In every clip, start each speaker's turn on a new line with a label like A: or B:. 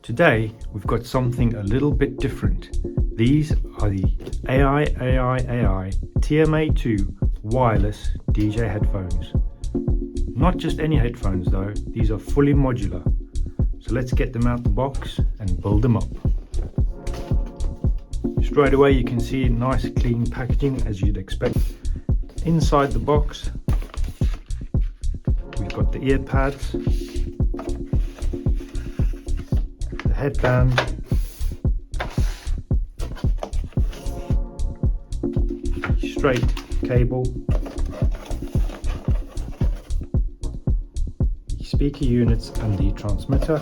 A: Today we've got something a little bit different. These are the AIAIAI TMA2 wireless DJ headphones. Not just any headphones though, these are fully modular. So let's get them out the box and build them up. Straight away you can see nice clean packaging as you'd expect. Inside the box we've got the ear pads, the headband, straight cable, speaker units and the transmitter,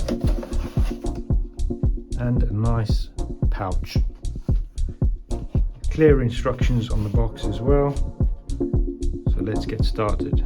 A: and a nice pouch. Clear instructions on the box as well. So let's get started.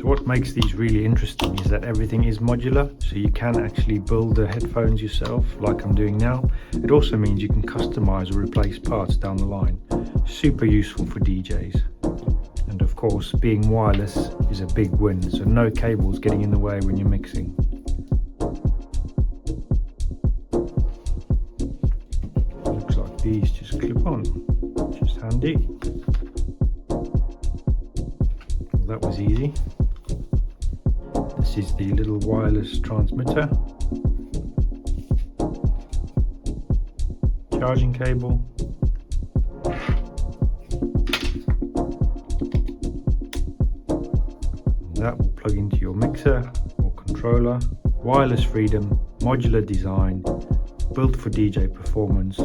A: What makes these really interesting is that everything is modular, so you can actually build the headphones yourself like I'm doing now. It also means you can customize or replace parts down the line. Super useful for DJs. And of course, being wireless is a big win, so no cables getting in the way when you're mixing. Looks like these just clip on, which is handy. Well, that was easy. This is the little wireless transmitter, charging cable, that will plug into your mixer or controller. Wireless freedom, modular design, built for DJ performance,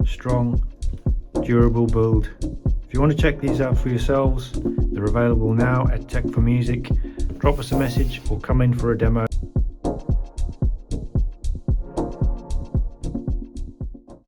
A: strong, durable build. If you want to check these out for yourselves, they're available now at techformusic. Drop us a message or come in for a demo.